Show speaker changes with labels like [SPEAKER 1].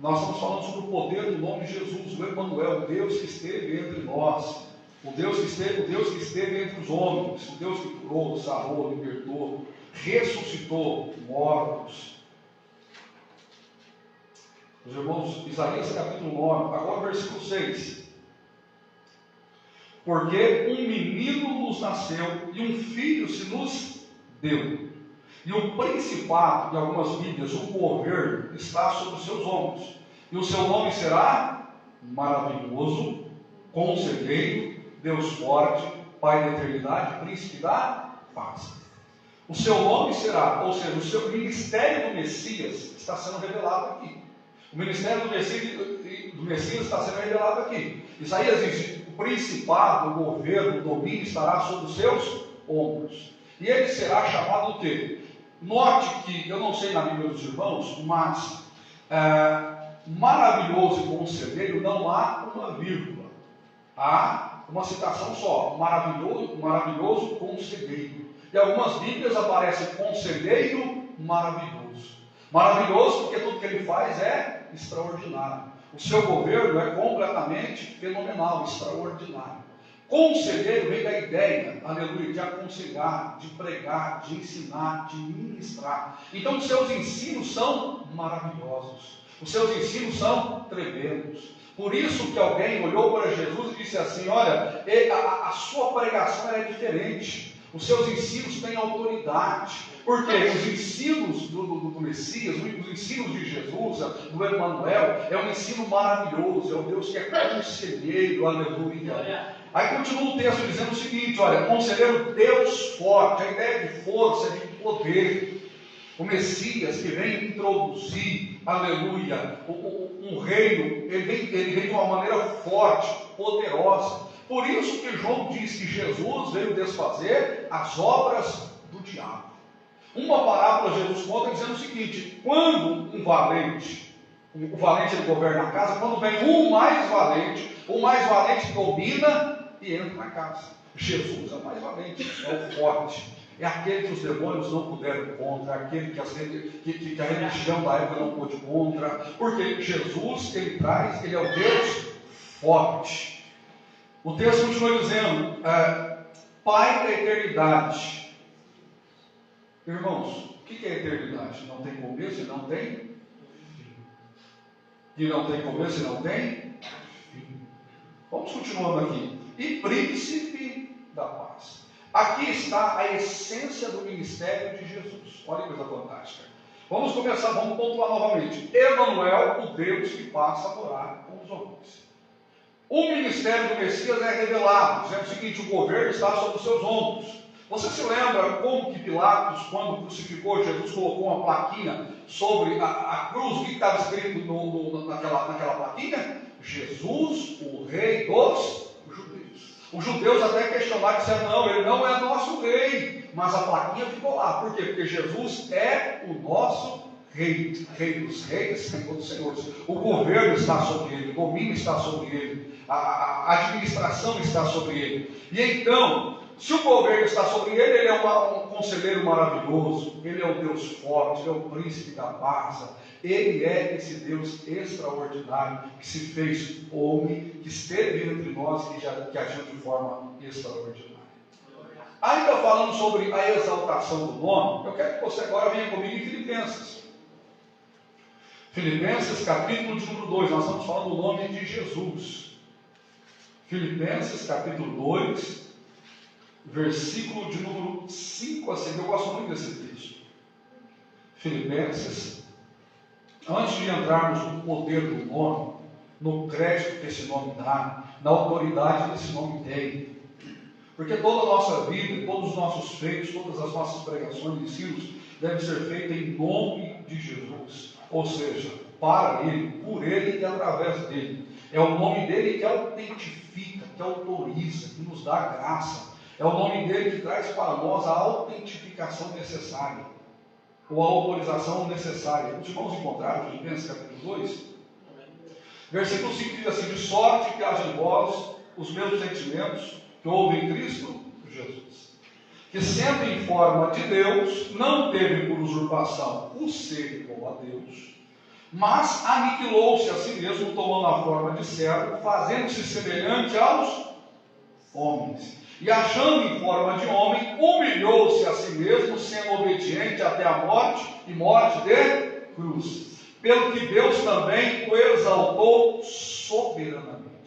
[SPEAKER 1] Nós estamos falando sobre o poder do nome de Jesus, o Emanuel, o Deus que esteve entre nós, o Deus que esteve entre os homens, o Deus que curou, sarou, libertou, ressuscitou mortos. Os irmãos, Isaías capítulo 9, agora versículo 6. Porque um menino nos nasceu e um filho se nos deu. E o principado, em algumas Bíblias, o governo, está sobre os seus ombros. E o seu nome será Maravilhoso, Conselheiro, Deus Forte, Pai da Eternidade, Príncipe da Paz. O seu nome será, ou seja, o seu ministério do Messias está sendo revelado aqui. O ministério do Messias está sendo revelado aqui. Isaías diz: o principado, o governo, o domínio estará sobre os seus ombros. E ele será chamado o quê? Note que, eu não sei na Bíblia dos irmãos, mas maravilhoso e conselheiro não há uma vírgula. Há uma citação só: maravilhoso conselheiro. Em algumas Bíblias aparece conselheiro maravilhoso. Maravilhoso porque tudo que ele faz é extraordinário. O seu governo é completamente fenomenal, extraordinário. Conselheiro vem da ideia, aleluia, de aconselhar, de pregar, de ensinar, de ministrar. Então os seus ensinos são maravilhosos. Os seus ensinos são tremendos. Por isso que alguém olhou para Jesus e disse assim: olha, a sua pregação é diferente. Os seus ensinos têm autoridade. Porque os ensinos do Messias, os ensinos de Jesus, do Emanuel, é um ensino maravilhoso. É o Deus que é conselheiro, aleluia. Aí continua o texto dizendo o seguinte: olha, conselheiro, Deus forte. A ideia de força, de poder. O Messias que vem introduzir, aleluia, um reino, ele vem de uma maneira forte, poderosa. Por isso que João diz que Jesus veio desfazer as obras do diabo. Uma parábola Jesus conta dizendo o seguinte: quando um valente, o valente ele governa a casa, quando vem o mais valente domina e entra na casa. Jesus é o mais valente, é o forte, é aquele que os demônios não puderam contra, é aquele que a religião da época não pôde contra, porque Jesus, ele é o Deus forte. O texto continua dizendo: Pai da eternidade. Irmãos, o que é eternidade? Não tem começo e não tem fim. E não tem começo e não tem fim. Vamos continuando aqui. E príncipe da paz. Aqui está a essência do ministério de Jesus. Olha que coisa fantástica. Vamos pontuar novamente. Emanuel, o Deus que passa a morar com os homens. O ministério do Messias é revelado, dizendo o seguinte: o governo está sobre os seus ombros. Você se lembra como que Pilatos, quando crucificou Jesus, colocou uma plaquinha sobre a cruz? O que estava escrito naquela plaquinha? Jesus, o rei dos judeus. Os judeus até questionaram e disseram: não, ele não é nosso rei. Mas a plaquinha ficou lá. Por quê? Porque Jesus é o nosso rei. Rei dos reis, Senhor dos senhores. O governo está sobre ele, o domínio está sobre ele, a administração está sobre ele. E então, se o governo está sobre ele, ele é um conselheiro maravilhoso, ele é o Deus forte, ele é o príncipe da paz, ele é esse Deus extraordinário, que se fez homem, que esteve entre nós, que agiu de forma extraordinária. Ainda falando sobre a exaltação do nome, eu quero que você agora venha comigo em Filipenses. Filipenses capítulo de número 2, nós estamos falando do nome de Jesus. Filipenses capítulo 2, versículo de número 5 a 6, eu gosto muito desse texto. Filipenses, antes de entrarmos no poder do nome, no crédito que esse nome dá, na autoridade que esse nome tem, porque toda a nossa vida, todos os nossos feitos, todas as nossas pregações e ensinos devem ser feitas em nome de Jesus, ou seja, para Ele, por Ele e através dEle. É o nome dEle que autentifica, que autoriza, que nos dá graça. É o nome dele que traz para nós a autentificação necessária, ou a autorização necessária. Os irmãos encontraram Filipenses capítulo 2? Versículo 5 diz assim: de sorte que haja em vós os mesmos sentimentos que houve em Cristo Jesus, que sendo em forma de Deus, não teve por usurpação o ser igual a Deus, mas aniquilou-se a si mesmo, tomando a forma de servo, fazendo-se semelhante aos homens. E achando em forma de homem, humilhou-se a si mesmo, sendo obediente até a morte, e morte de cruz. Pelo que Deus também o exaltou soberanamente.